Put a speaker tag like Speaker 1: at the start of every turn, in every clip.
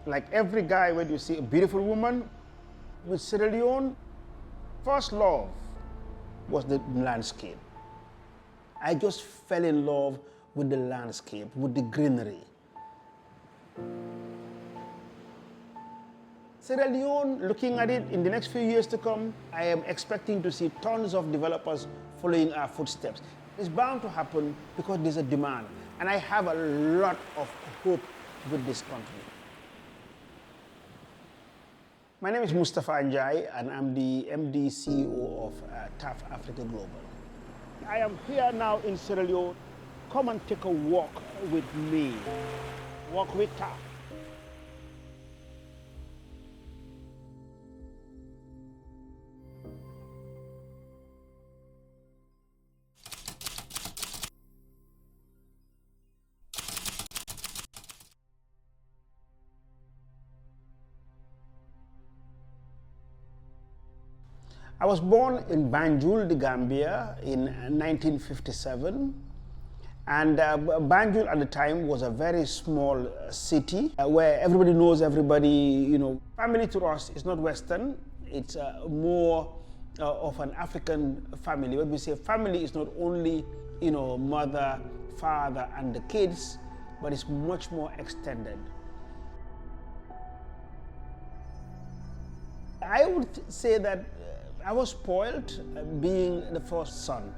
Speaker 1: Like every guy, when you see a beautiful woman, with Sierra Leone, first love was the landscape. I just fell in love with the landscape, with the greenery. Sierra Leone, looking at it in the next few years to come, I am expecting to see tons of developers following our footsteps. It's bound to happen because there's a demand, and I have a lot of hope with this country. My name is Mustafa Njai, and I'm the MD CEO of TAF Africa Global. I am here now in Sierra Leone. Come and take a walk with me. Walk with TAF. I was born in Banjul, the Gambia, in 1957. And Banjul at the time was a very small city where everybody knows everybody, you know. Family to us is not Western, it's more of an African family. When we say family, it's not only, you know, mother, father, and the kids, but it's much more extended. I would say that I was spoiled being the first son,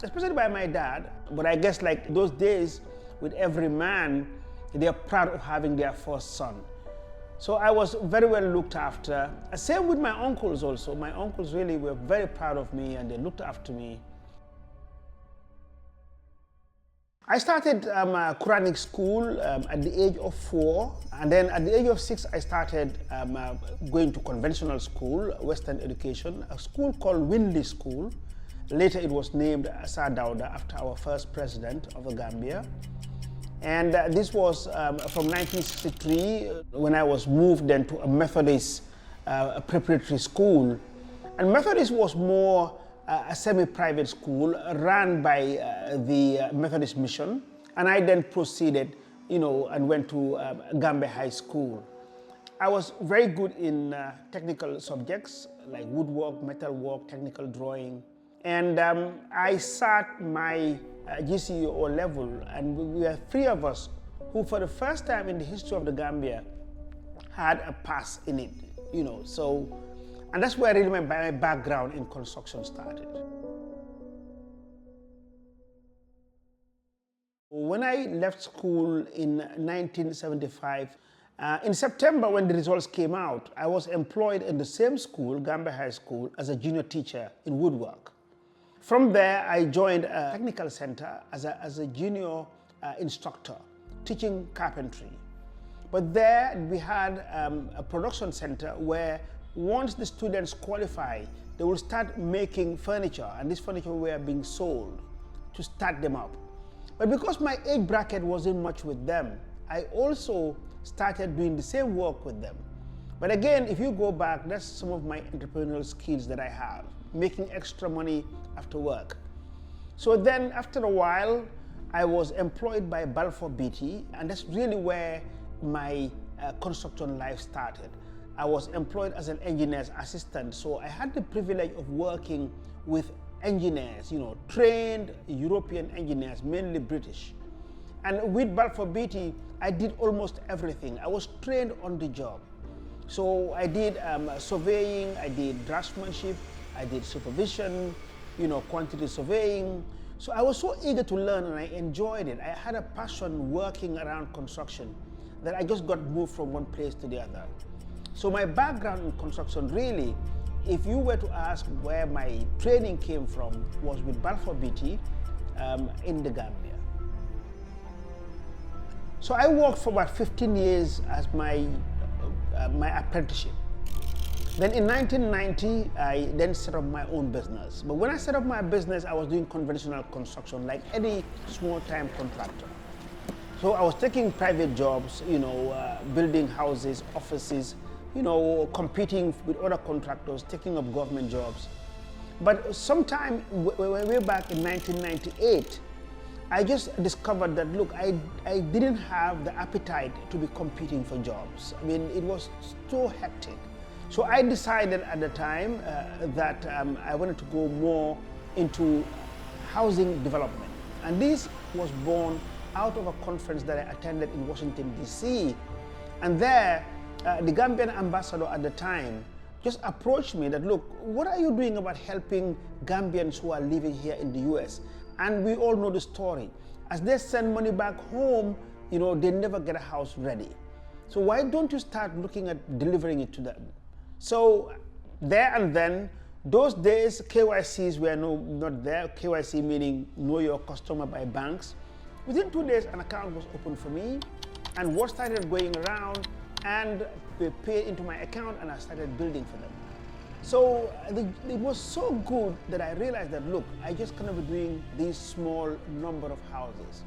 Speaker 1: especially by my dad. But I guess like those days, with every man, they are proud of having their first son. So I was very well looked after. Same with my uncles also. My uncles really were very proud of me and they looked after me. I started Quranic school at the age of 4, and then at the age of 6 I started going to conventional school, Western education, a school called Winley School. Later it was named Sir Dawda after our first president of the Gambia. And this was from 1963 when I was moved then to a Methodist preparatory school. And Methodist was more a semi-private school run by the Methodist Mission, and I then proceeded, you know, and went to Gambia High School. I was very good in technical subjects like woodwork, metalwork, technical drawing, and I sat my GCE level, and we were 3 of us who, for the first time in the history of the Gambia, had a pass in it, you know. So. And that's where really my background in construction started. When I left school in 1975, in September when the results came out, I was employed in the same school, Gambia High School, as a junior teacher in woodwork. From there, I joined a technical center as a junior instructor, teaching carpentry. But there we had a production center where once the students qualify, they will start making furniture, and this furniture were being sold to start them up. But because my age bracket wasn't much with them, I also started doing the same work with them. But again, if you go back, that's some of my entrepreneurial skills that I have, making extra money after work. So then after a while, I was employed by Balfour Beatty, and that's really where my construction life started. I was employed as an engineer's assistant, so I had the privilege of working with engineers, you know, trained European engineers, mainly British. And with Balfour Beatty, I did almost everything. I was trained on the job. So I did surveying, I did draftsmanship, I did supervision, you know, quantity surveying. So I was so eager to learn and I enjoyed it. I had a passion working around construction that I just got moved from one place to the other. So my background in construction really, if you were to ask where my training came from, was with Balfour Beatty in the Gambia. So I worked for about 15 years as my apprenticeship. Then in 1990, I then set up my own business. But when I set up my business, I was doing conventional construction like any small-time contractor. So I was taking private jobs, you know, building houses, offices, you know, competing with other contractors, taking up government jobs. But sometime way back in 1998, I just discovered that, look, I didn't have the appetite to be competing for jobs. I mean, it was so hectic. So I decided at the time that I wanted to go more into housing development. And this was born out of a conference that I attended in Washington, D.C. And there, the Gambian ambassador at the time just approached me that, look, what are you doing about helping Gambians who are living here in the US? And we all know the story. As they send money back home, you know, they never get a house ready. So why don't you start looking at delivering it to them? So there and then, those days, KYCs were not there. KYC meaning know your customer by banks. Within 2 days, an account was opened for me, and word started going around, and they paid into my account, and I started building for them. So it was so good that I realized that, look, I just cannot be doing this small number of houses.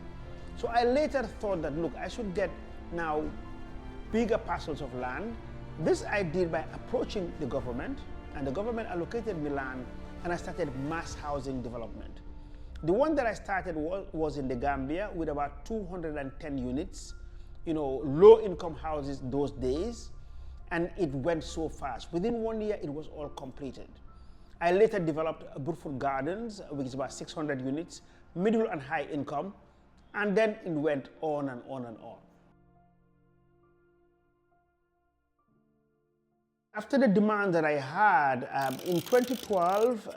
Speaker 1: So I later thought that, look, I should get now bigger parcels of land. This I did by approaching the government, and the government allocated me land, and I started mass housing development. The one that I started was in the Gambia with about 210 units, you know, low-income houses those days, and it went so fast. Within 1 year, it was all completed. I later developed Brookwood Gardens, which is about 600 units, middle and high income, and then it went on and on and on. After the demand that I had, in 2012,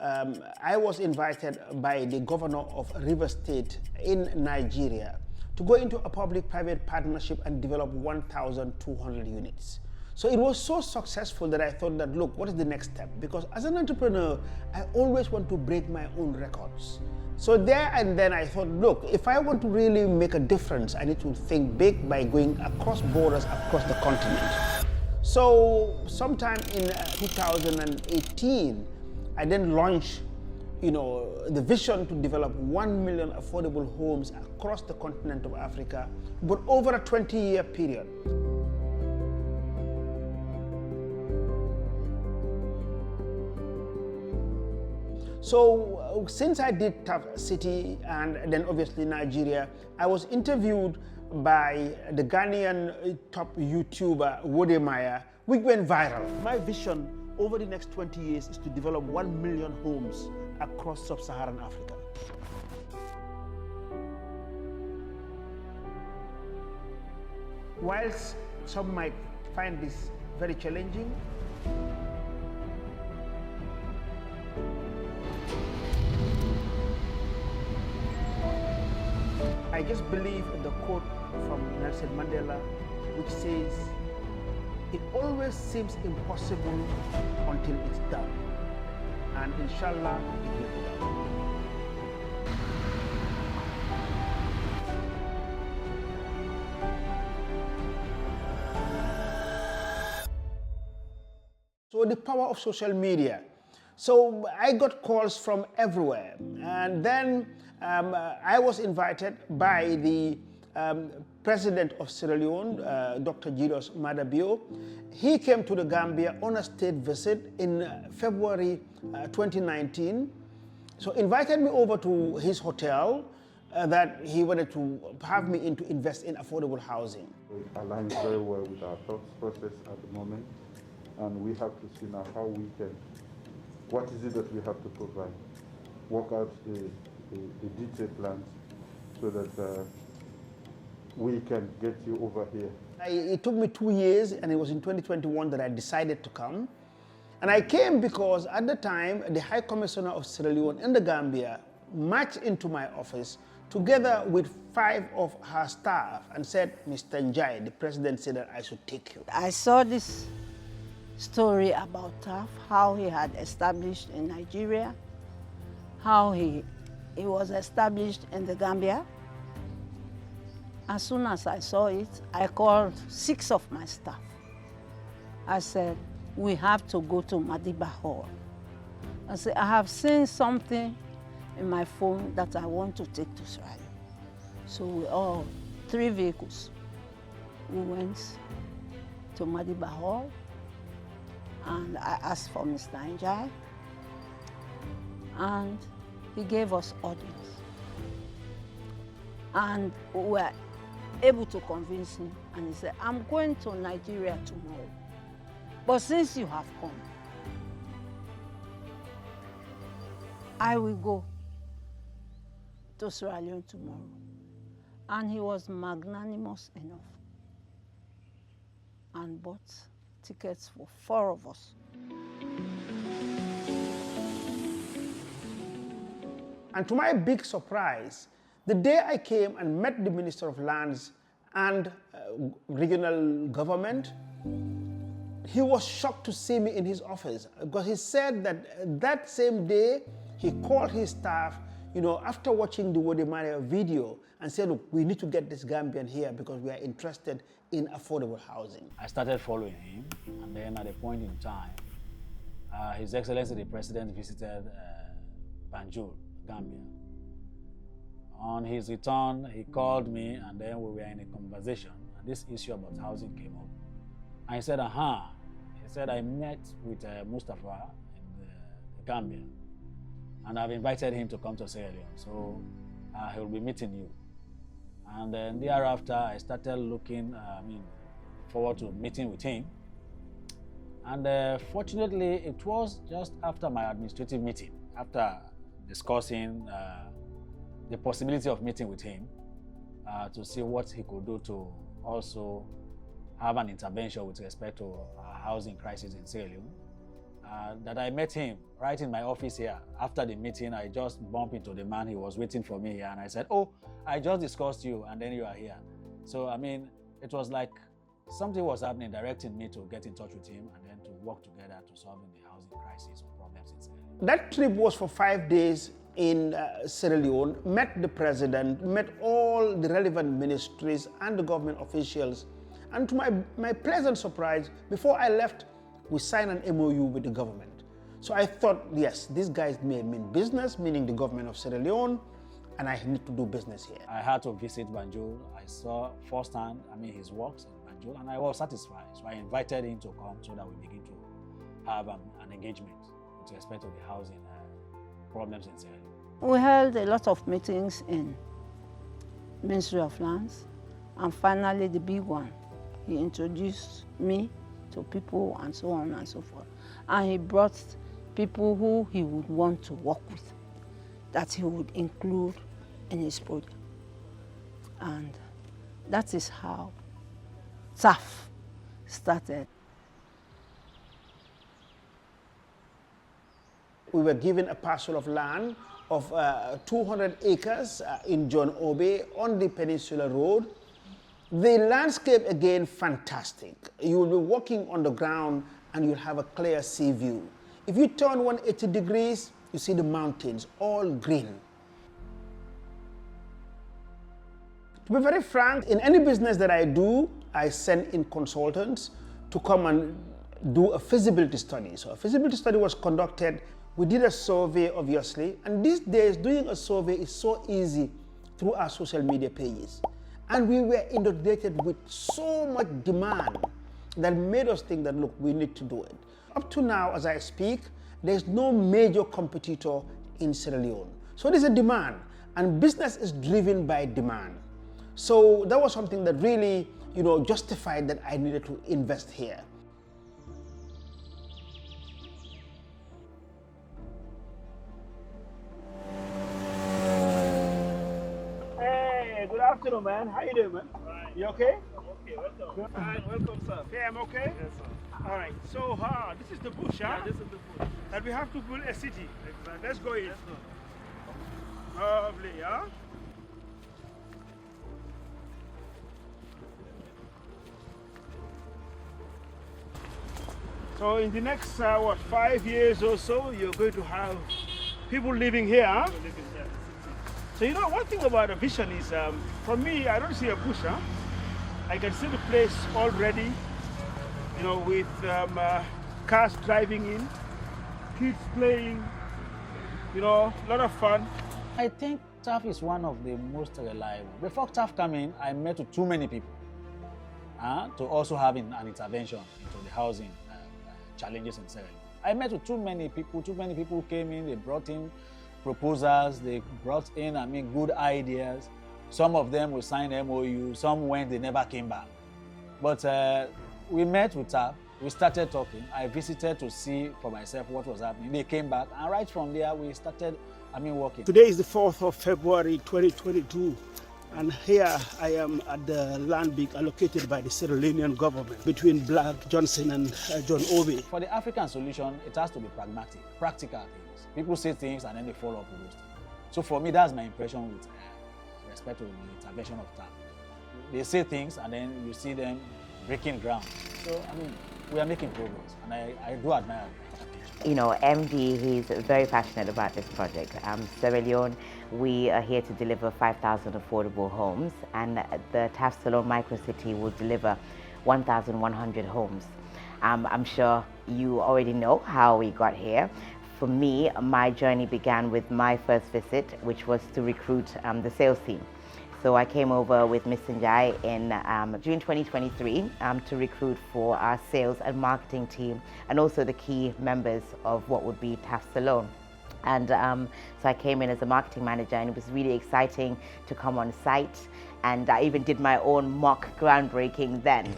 Speaker 1: I was invited by the governor of River State in Nigeria to go into a public-private partnership and develop 1,200 units. So it was so successful that I thought that, look, what is the next step? Because as an entrepreneur, I always want to break my own records. So there and then I thought, look, if I want to really make a difference, I need to think big by going across borders, across the continent. So sometime in 2018, I then launched, you know, the vision to develop 1 million affordable homes across the continent of Africa, but over a 20-year period. So since I did TAF City and then obviously Nigeria, I was interviewed by the Ghanaian top YouTuber, Wodemaya, which went viral. My vision over the next 20 years is to develop 1 million homes across sub-Saharan Africa. Whilst some might find this very challenging, I just believe in the quote from Nelson Mandela, which says, it always seems impossible until it's done. And inshallah, it will be done. So the power of social media. So I got calls from everywhere. And then I was invited by the president of Sierra Leone, Dr. Julius Maada Bio. He came to the Gambia on a state visit in February 2019. So invited me over to his hotel that he wanted to have me in to invest in affordable housing.
Speaker 2: It aligns very well with our thought process at the moment. And we have to see now how we can, what is it that we have to provide, work out the detailed plans so that we can get you over here.
Speaker 1: It took me 2 years, and it was in 2021 that I decided to come. And I came because at the time, the High Commissioner of Sierra Leone in the Gambia marched into my office together with 5 of her staff and said, Mr. Njai, the president said that I should take you.
Speaker 3: I saw this story about TAF, how he had established in Nigeria, how he was established in the Gambia. As soon as I saw it, I called 6 of my staff. I said, we have to go to Madiba Hall. I said, I have seen something in my phone that I want to take to Sierra Leone. So we all, 3 vehicles, we went to Madiba Hall, and I asked for Mr. Njai, and he gave us audience. And we were able to convince him, and he said, I'm going to Nigeria tomorrow. But since you have come, I will go to Sierra Leone tomorrow. And he was magnanimous enough and bought tickets for 4 of us.
Speaker 1: And to my big surprise, the day I came and met the Minister of Lands and Regional Government, he was shocked to see me in his office, because he said that that same day he called his staff, after watching the Wodemare video, and said, look, we need to get this Gambian here because we are interested in affordable housing.
Speaker 4: I started following him, and then at a point in time, His Excellency the President visited Banjul, Gambia. On his return, he called me, and then we were in a conversation, and this issue about housing came up. And he said, He said, I met with Mustafa in the Gambia, and I've invited him to come to Sierra Leone, so he'll be meeting you. And then thereafter, I started looking forward to meeting with him. And fortunately, it was just after my administrative meeting, after discussing the possibility of meeting with him to see what he could do to also have an intervention with respect to housing crisis in Sierra Leone, that I met him right in my office here. After the meeting, I just bumped into the man. He was waiting for me here, and I said, oh, I just discussed you, and then you are here. So, it was like something was happening, directing me to get in touch with him and then to work together to solve the housing crisis or problems in Sierra Leone.
Speaker 1: That trip was for 5 days in Sierra Leone, met the president, met all the relevant ministries and the government officials. And to my pleasant surprise, before I left, we signed an MOU with the government. So I thought, yes, these guys may mean business, meaning the government of Sierra Leone, and I need to do business here.
Speaker 4: I had to visit Banjul. I saw firsthand, his works in Banjul, and I was satisfied. So I invited him to come so that we begin to have an engagement with respect to the housing problems in Sierra Leone.
Speaker 3: We held a lot of meetings in Ministry of Lands, and finally the big one. He introduced me to people and so on and so forth. And he brought people who he would want to work with, that he would include in his project. And that is how TAF started.
Speaker 1: We were given a parcel of land of 200 acres in John Obey on the Peninsula Road. The landscape, again, fantastic. You will be walking on the ground and you'll have a clear sea view. If you turn 180 degrees, you see the mountains, all green. To be very frank, in any business that I do, I send in consultants to come and do a feasibility study. So a feasibility study was conducted. We did a survey, obviously, and these days doing a survey is so easy through our social media pages. And we were inundated with so much demand that made us think that, look, we need to do it. Up to now, as I speak, there's no major competitor in Sierra Leone. So there's a demand, and business is driven by demand. So that was something that really, justified that I needed to invest here. Good afternoon, man. How you doing, man?
Speaker 5: Right.
Speaker 1: You okay?
Speaker 5: Okay, welcome. Hi, welcome, sir.
Speaker 1: Yeah, I'm okay.
Speaker 5: Yes, sir.
Speaker 1: All right. So, this is the bush, huh?
Speaker 5: Yeah, this is the bush.
Speaker 1: That we have to build a city.
Speaker 5: Exactly.
Speaker 1: Let's go in.
Speaker 5: Let's go.
Speaker 1: Lovely, huh? So, in the next 5 years or so, you're going to have people living here, huh?
Speaker 5: We're living here.
Speaker 1: So one thing about a vision is, for me, I don't see a bush, huh? I can see the place already, with cars driving in, kids playing, a lot of fun.
Speaker 4: I think TAF is one of the most reliable. Before TAF came in, I met with too many people to also have an intervention into the housing challenges in Sierra Leone. I met with too many people came in, they brought in proposals, they brought in, good ideas. Some of them will sign MOU, some went, they never came back. But we met with TAF, we started talking. I visited to see for myself what was happening. They came back, and right from there, we started, working.
Speaker 5: Today is the 4th of February 2022, and here I am at the land being allocated by the Sierra Leonean government between Black, Johnson and John Obi.
Speaker 4: For the African solution, it has to be pragmatic, practical things. People say things and then they follow up with those things. So for me, that's my impression with respect to the intervention of TAF. They say things and then you see them breaking ground. So, we are making progress, and I do admire it.
Speaker 6: You know, MD, he's very passionate about this project. Sierra Leone, we are here to deliver 5,000 affordable homes, and the TAF Salone Microcity will deliver 1,100 homes. I'm sure you already know how we got here. For me, my journey began with my first visit, which was to recruit the sales team. So I came over with Ms. Njai in June 2023 to recruit for our sales and marketing team, and also the key members of what would be TAF Salone. And so I came in as a marketing manager, and it was really exciting to come on site. And I even did my own mock groundbreaking then.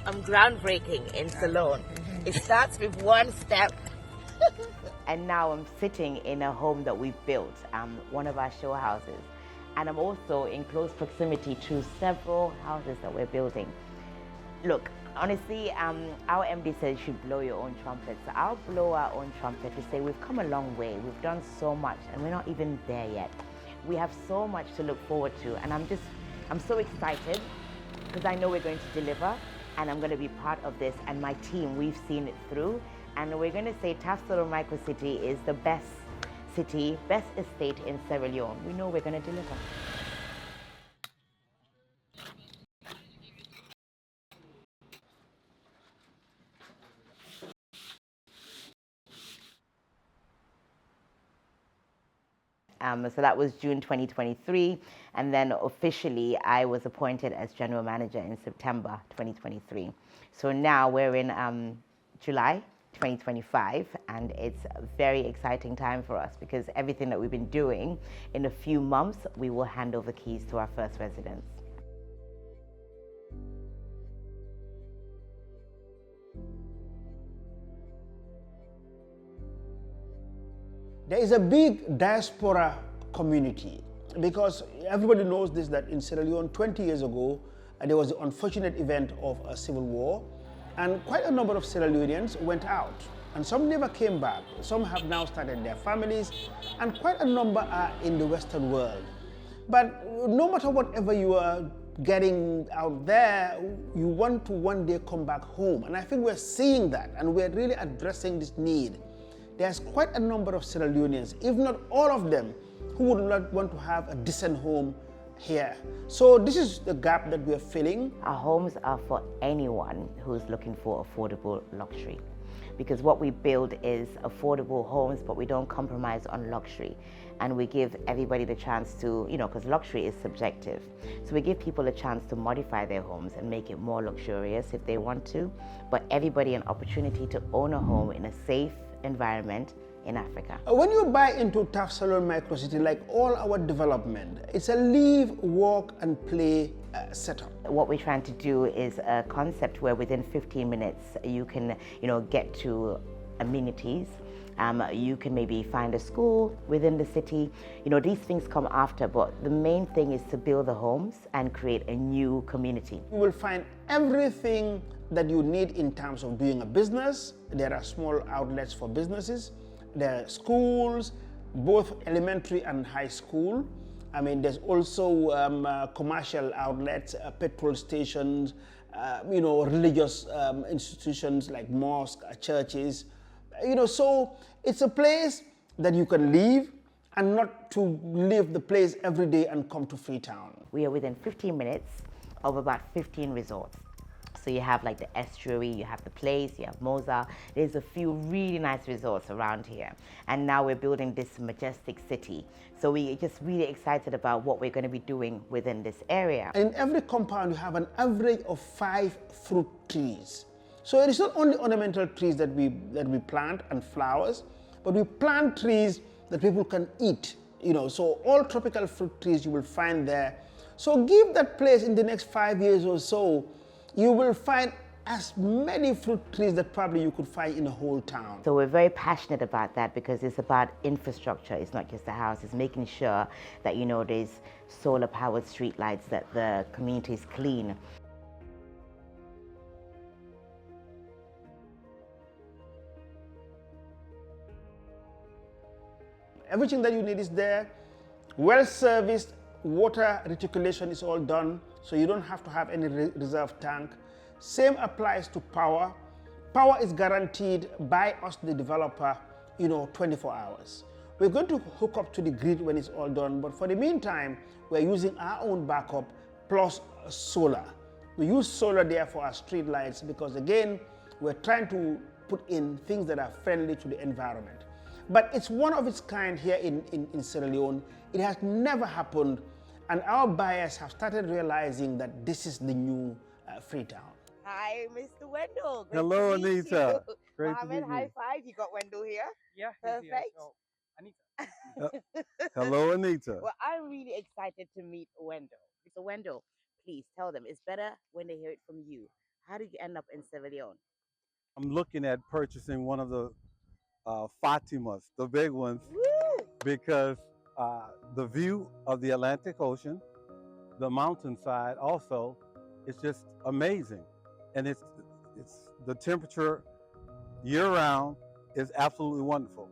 Speaker 6: I'm groundbreaking in Salone. It starts with one step. And now I'm sitting in a home that we've built, one of our show houses. And I'm also in close proximity to several houses that we're building. Look, honestly, our MD said you should blow your own trumpet. So I'll blow our own trumpet to say we've come a long way. We've done so much, and we're not even there yet. We have so much to look forward to, and I'm so excited because I know we're going to deliver, and I'm going to be part of this. And my team, we've seen it through, and we're going to say TAF Salone Microcity is the best city, best estate in Sierra Leone. We know we're going to deliver. So that was June 2023, and then officially I was appointed as general manager in September 2023. So now we're in July 2025, and it's a very exciting time for us because everything that we've been doing, in a few months, we will hand over keys to our first residents.
Speaker 1: There is a big diaspora community because everybody knows this, that in Sierra Leone 20 years ago, there was the unfortunate event of a civil war, and quite a number of Sierra Leoneans went out, and some never came back. Some have now started their families, and quite a number are in the Western world. But no matter whatever you are getting out there, you want to one day come back home. And I think we're seeing that, and we're really addressing this need. There's quite a number of Sierra Leoneans, if not all of them, who would not want to have a decent home here. So this is the gap that we're filling.
Speaker 6: Our homes are for anyone who's looking for affordable luxury, because what we build is affordable homes, but we don't compromise on luxury. And we give everybody the chance to, because luxury is subjective. So we give people a chance to modify their homes and make it more luxurious if they want to, but everybody an opportunity to own a home in a safe environment in Africa.
Speaker 1: When you buy into TAF Salone Microcity, like all our development, it's a live, work and play setup.
Speaker 6: What we're trying to do is a concept where within 15 minutes you can, get to amenities. You can maybe find a school within the city. These things come after, but the main thing is to build the homes and create a new community.
Speaker 1: You will find everything that you need in terms of doing a business. There are small outlets for businesses. There are schools, both elementary and high school. There's also commercial outlets, petrol stations, religious institutions like mosques, churches. So it's a place that you can live and not to leave the place every day and come to Freetown.
Speaker 6: We are within 15 minutes of about 15 resorts. So you have like the estuary, you have the place, you have Moza. There's a few really nice resorts around here. And now we're building this majestic city. So we're just really excited about what we're going to be doing within this area.
Speaker 1: In every compound, you have an average of 5 fruit trees. So it is not only ornamental trees that we plant and flowers, but we plant trees that people can eat. So all tropical fruit trees you will find there. So give that place in the next 5 years or so, you will find as many fruit trees that probably you could find in a whole town.
Speaker 6: So we're very passionate about that because it's about infrastructure. It's not just the house. It's making sure that, there's solar-powered streetlights, that the community is clean.
Speaker 1: Everything that you need is there. Well-serviced water reticulation is all done, so you don't have to have any reserve tank. Same applies to power. Power is guaranteed by us, the developer, 24 hours. We're going to hook up to the grid when it's all done, but for the meantime, we're using our own backup plus solar. We use solar there for our street lights because, again, we're trying to put in things that are friendly to the environment. But it's one of its kind here in Sierra Leone. It has never happened, and our buyers have started realizing that this is the new Freetown.
Speaker 7: Hi, Mr. Wendell. Great
Speaker 8: Hello,
Speaker 7: to meet
Speaker 8: Anita.
Speaker 7: you.
Speaker 8: Great to
Speaker 7: Mohammed,
Speaker 8: meet you.
Speaker 7: high five. You got Wendell here.
Speaker 9: Yeah,
Speaker 7: Perfect.
Speaker 9: So, Anita.
Speaker 8: Hello, Anita.
Speaker 7: Well, I'm really excited to meet Wendell. So, Wendell, please tell them it's better when they hear it from you. How did you end up in Sierra Leone?
Speaker 8: I'm looking at purchasing one of the Fatimas, the big ones,
Speaker 7: Woo!
Speaker 8: because the view of the Atlantic Ocean, the mountainside also, it's just amazing. And it's the temperature year-round is absolutely wonderful.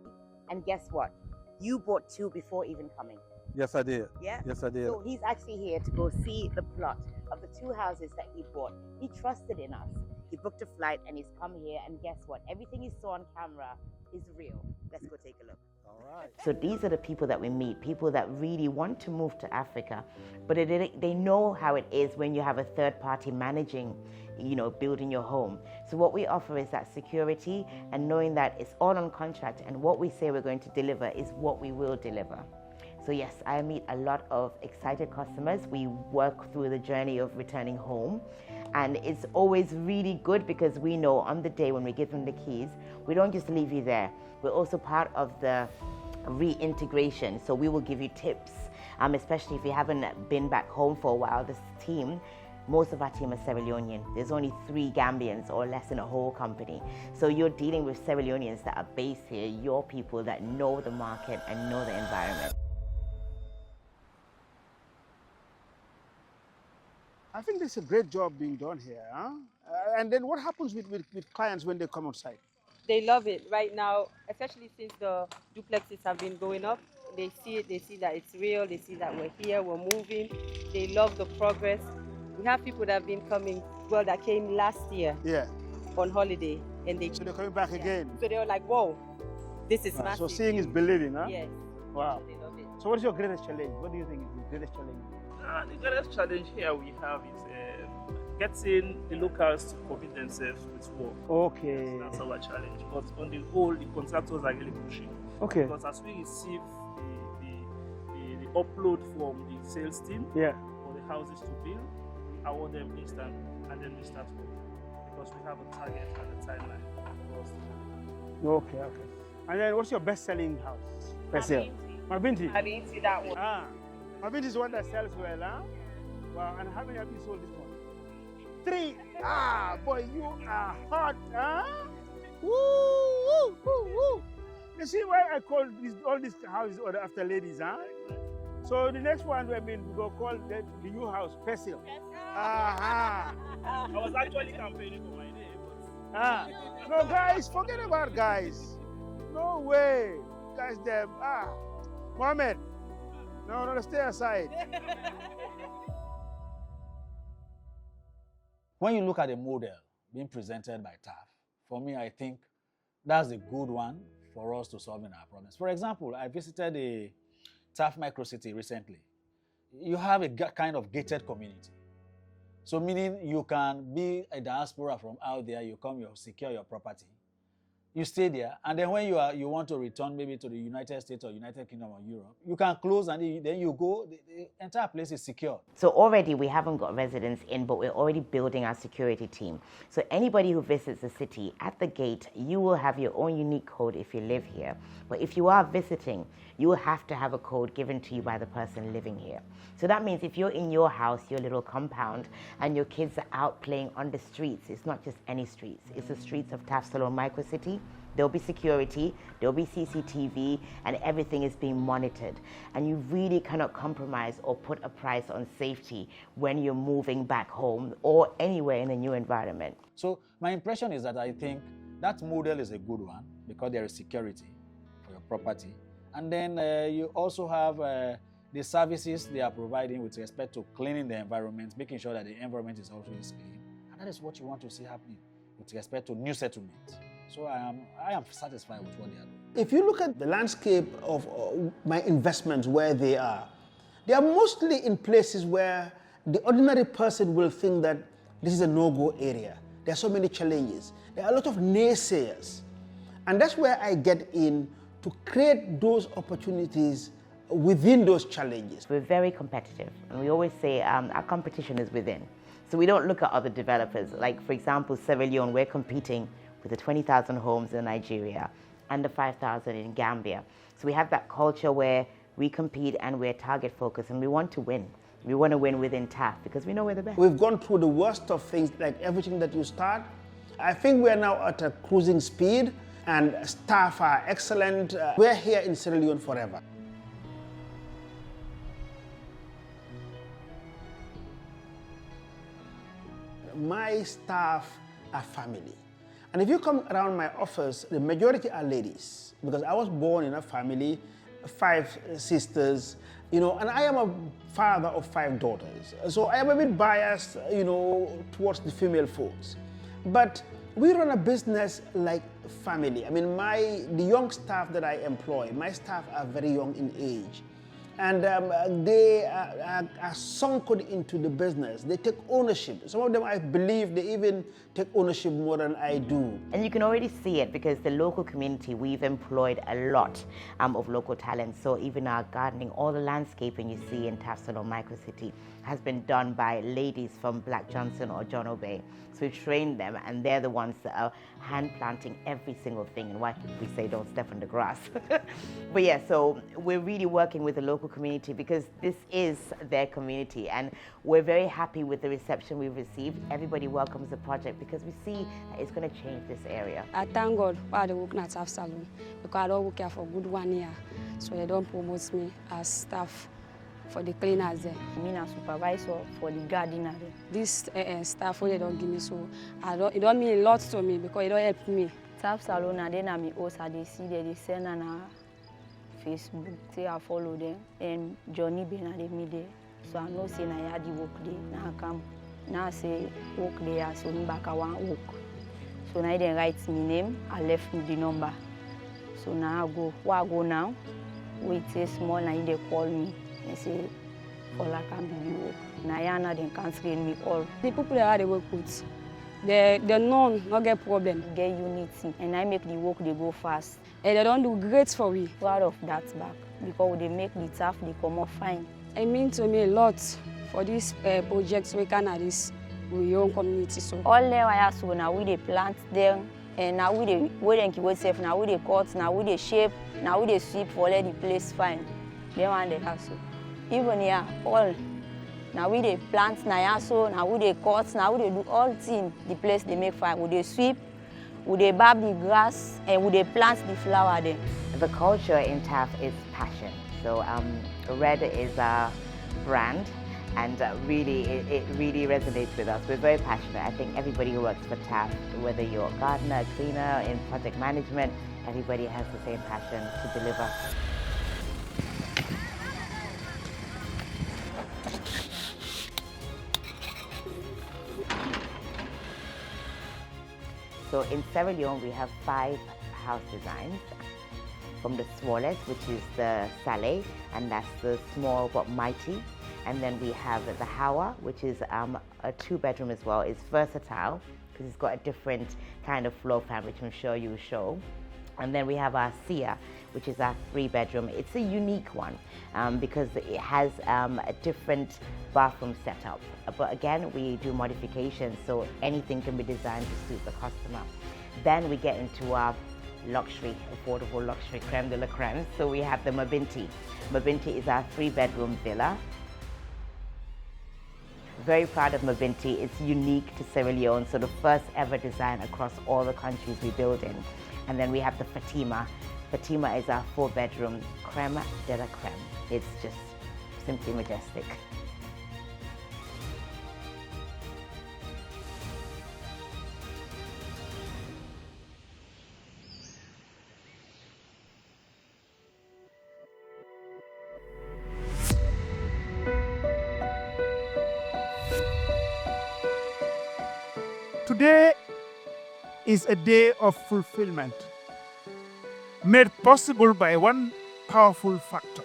Speaker 7: And guess what? You bought two before even coming.
Speaker 8: Yes, I did.
Speaker 7: Yeah?
Speaker 8: Yes, I did.
Speaker 7: So he's actually here to go see the plot of the two houses that he bought. He trusted in us. He booked a flight and he's come here, and guess what? Everything he saw on camera is real. Let's go take a look.
Speaker 8: All right.
Speaker 6: So these are the people that we meet, people that really want to move to Africa, but they know how it is when you have a third party managing, building your home. So what we offer is that security and knowing that it's all on contract, and what we say we're going to deliver is what we will deliver. So yes, I meet a lot of excited customers. We work through the journey of returning home, and it's always really good because we know on the day when we give them the keys, we don't just leave you there. We're also part of the reintegration, so we will give you tips, especially if you haven't been back home for a while. This team, most of our team are Sierra Leonean. There's only 3 Gambians or less in a whole company. So you're dealing with Sierra Leoneans that are based here, your people that know the market and know the environment.
Speaker 1: I think there's a great job being done here. Huh? And then what happens with clients when they come outside?
Speaker 10: They love it right now, especially since the duplexes have been going up. They see it, they see that it's real, they see that we're here, we're moving. They love the progress. We have people that have been coming, that came last year on holiday.
Speaker 1: So they're coming back again.
Speaker 10: So they were like, whoa, this is
Speaker 1: Wow.
Speaker 10: massive.
Speaker 1: So seeing is believing, huh?
Speaker 10: Yes.
Speaker 1: Wow.
Speaker 10: So they love it.
Speaker 1: So what is your greatest challenge? What do you think is the greatest challenge?
Speaker 9: The greatest challenge here we have is getting the locals to commit themselves with work.
Speaker 1: Okay.
Speaker 9: That's our challenge. But on the whole, the contractors are really pushing.
Speaker 1: Okay.
Speaker 9: Because as we receive the upload from the sales team for the houses to build, we award them instant, and then we start work. Because we have a target and a timeline for us to work.
Speaker 1: Okay. And then what's your best-selling house? Mabinti.
Speaker 10: Mabinti, that one.
Speaker 1: Mabinti is the one that sells well, huh? Wow, and how many have you sold this one? 3. Boy, you are hot, huh? Woo! You see why I call all these houses after ladies, huh? So the next one, we go call the new house Pesil.
Speaker 9: I was actually campaigning for my name.
Speaker 1: No, guys, forget about guys. No way. Guys, them. Mohammed. No, stay aside.
Speaker 4: When you look at a model being presented by TAF, for me, I think that's a good one for us to solve in our problems. For example, I visited a TAF microcity recently. You have a kind of gated community. So meaning you can be a diaspora from out there, you come, you secure your property. You stay there, and then when you want to return maybe to the United States or United Kingdom or Europe, you can close and then you go. The entire place is secure.
Speaker 6: So already we haven't got residents in, but we're already building our security team. So anybody who visits the city, at the gate, you will have your own unique code if you live here. But if you are visiting, you will have to have a code given to you by the person living here. So that means if you're in your house, your little compound, and your kids are out playing on the streets, it's not just any streets, it's the streets of TAF Salone Microcity. There'll be security, there'll be CCTV, and everything is being monitored. And you really cannot compromise or put a price on safety when you're moving back home or anywhere in a new environment.
Speaker 4: So my impression is that I think that model is a good one because there is security for your property. And then you also have the services they are providing with respect to cleaning the environment, making sure that the environment is always clean. And that is what you want to see happening with respect to new settlements. So I am satisfied with what they are doing.
Speaker 1: If you look at the landscape of my investments where they are mostly in places where the ordinary person will think that this is a no-go area. There are so many challenges. There are a lot of naysayers. And that's where I get in to create those opportunities within those challenges.
Speaker 6: We're very competitive, and we always say our competition is within. So we don't look at other developers. Like, for example, Sierra Leone, we're competing with the 20,000 homes in Nigeria and the 5,000 in Gambia. So we have that culture where we compete and we're target focused, and we want to win. We want to win within TAF because we know we're the best.
Speaker 1: We've gone through the worst of things, like everything that you start. I think we're now at a cruising speed, and staff are excellent. We're here in Sierra Leone forever. My staff are family. And if you come around my office, the majority are ladies, because I was born in a family, 5 sisters, and I am a father of 5 daughters. So I am a bit biased, towards the female folks. But we run a business like family. I mean, the young staff that I employ, my staff are very young in age. And they are sunk into the business. They take ownership. Some of them, I believe, they even take ownership more than I do.
Speaker 6: And you can already see it because the local community, we've employed a lot of local talent. So even our gardening, all the landscaping you see in TAF Salone Microcity has been done by ladies from Black Johnson or John Obey. So we trained them, and they're the ones that are hand planting every single thing. And why we say don't step on the grass. But yeah, so we're really working with the local community because this is their community, and we're very happy with the reception we've received. Everybody welcomes the project because we see that it's going to change this area.
Speaker 11: I thank God for the work at TAF Salone because I don't work here for a good 1 year, so they don't promote me as staff for the cleaners there.
Speaker 3: I'm a supervisor for the gardener there.
Speaker 11: This staff they don't give me, so it don't mean a lot to me because it don't help me.
Speaker 3: TAF Salone, and then I'm also they see they send on Facebook, say I follow them, and Johnny been at me there. So I know say I had the work there. Now I come, now I say work there, so I'm back I want work. So now they write me name, I left me the number. So now I go, where I go now? Wait a small, now they call me. They say, for I can be work. Now they can't screen me all.
Speaker 11: The people that they work with, they none not get problem.
Speaker 3: Get unity, and I make the work they go fast.
Speaker 11: And they don't do great for me.
Speaker 3: Proud of that back because they make the TAF they come out fine.
Speaker 11: It means to me a lot for these projects we can at this with your own community. So
Speaker 3: all them I ask so now we they plant them, and now we they keep safe. Now we they cut, now we they shape, now we they sweep for let the place fine. They want the hustle. Even here, all now we they plant now so now we they cut, now we they do all things. The place they make fine. We they sweep, we they barb the grass, and we they plant the flower there.
Speaker 6: The culture in TAF is passion. So red is our brand, and really, it really resonates with us. We're very passionate. I think everybody who works for TAF, whether you're a gardener, a cleaner, in project management, everybody has the same passion to deliver. So in Sierra Leone, we have 5 house designs. From the smallest, which is the Saleh, and that's the small but mighty. And then we have the Hawa, which is a 2-bedroom as well. It's versatile, because it's got a different kind of floor plan, which I'm sure you'll show. And then we have our Sierra, which is our 3-bedroom. It's a unique one because it has a different bathroom setup. But again, we do modifications, so anything can be designed to suit the customer. Then we get into our luxury, affordable luxury, creme de la creme. So we have the Mabinti. Mabinti is our 3-bedroom villa. Very proud of Mabinti. It's unique to Sierra Leone, so the first ever design across all the countries we build in. And then we have the Fatima. Fatima is our 4-bedroom creme de la creme. It's just simply majestic.
Speaker 5: Today is a day of fulfillment, made possible by one powerful factor: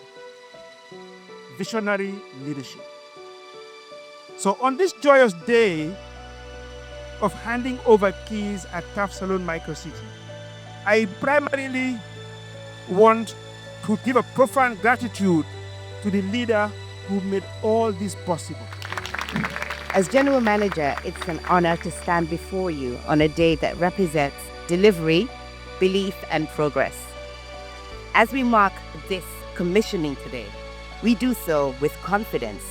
Speaker 5: visionary leadership. So on this joyous day of handing over keys at TAF Salon Microcity, I primarily want to give a profound gratitude to the leader who made all this possible.
Speaker 7: As General Manager, it's an honor to stand before you on a day that represents delivery, belief, and progress. As we mark this commissioning today, we do so with confidence,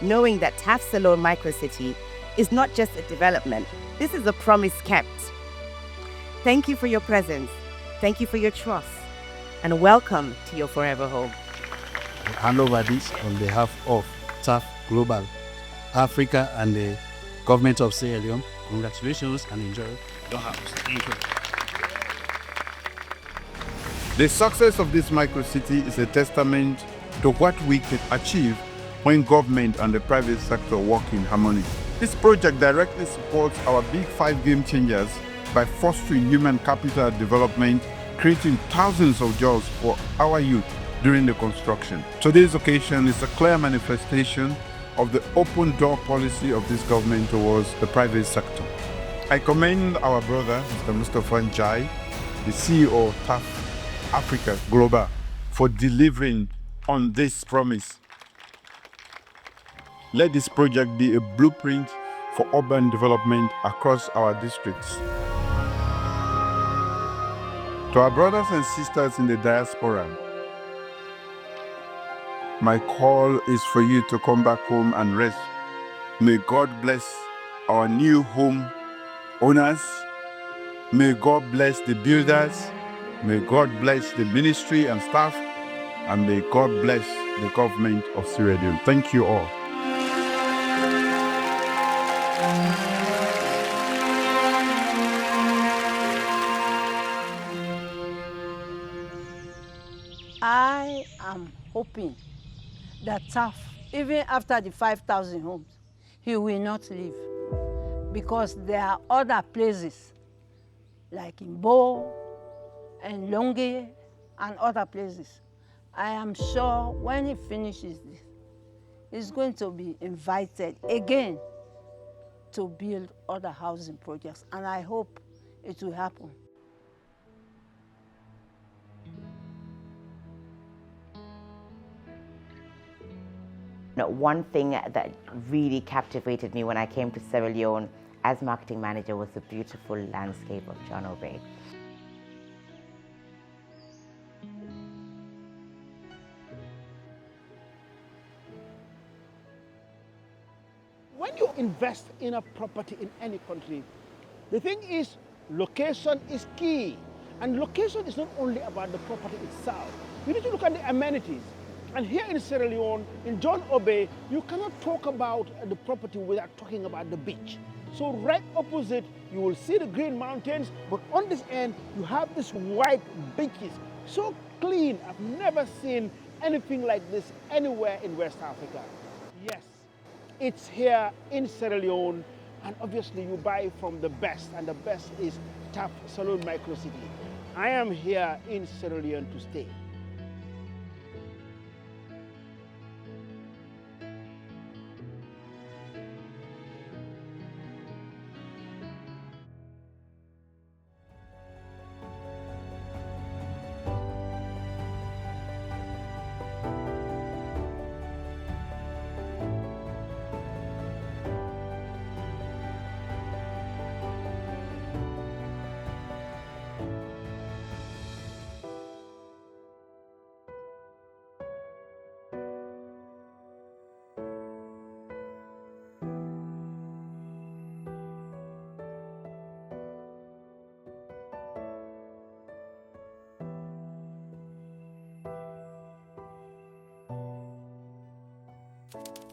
Speaker 7: knowing that TAF Salon Microcity is not just a development, this is a promise kept. Thank you for your presence, thank you for your trust, and welcome to your forever home.
Speaker 12: I hand over this on behalf of TAF Global Africa and the government of Sierra Leone. Congratulations and enjoy your house. Thank you.
Speaker 2: The success of this microcity is a testament to what we can achieve when government and the private sector work in harmony. This project directly supports our big 5 game changers by fostering human capital development, creating thousands of jobs for our youth during the construction. Today's occasion is a clear manifestation of the open door policy of this government towards the private sector. I commend our brother, Mr. Mustafa Njai, the CEO of TAF Africa Global, for delivering on this promise. Let this project be a blueprint for urban development across our districts. To our brothers and sisters in the diaspora, my call is for you to come back home and rest. May God bless our new home owners. May God bless the builders. May God bless the ministry and staff. And may God bless the government of Sierra Leone. Thank you all.
Speaker 3: I am hoping that TAF, even after the 5,000 homes, he will not leave, because there are other places like in Bo and Longe and other places. I am sure when he finishes this, he's going to be invited again to build other housing projects, and I hope it will happen.
Speaker 6: One thing that really captivated me when I came to Sierra Leone as marketing manager was the beautiful landscape of John Obey.
Speaker 1: When you invest in a property in any country, the thing is, location is key. And location is not only about the property itself. You need to look at the amenities. And here in Sierra Leone, in John Obey, you cannot talk about the property without talking about the beach. So right opposite, you will see the green mountains, but on this end, you have these white beaches. So clean, I've never seen anything like this anywhere in West Africa. Yes, it's here in Sierra Leone, and obviously you buy from the best, and the best is TAF Salon Microcity. I am here in Sierra Leone to stay. you.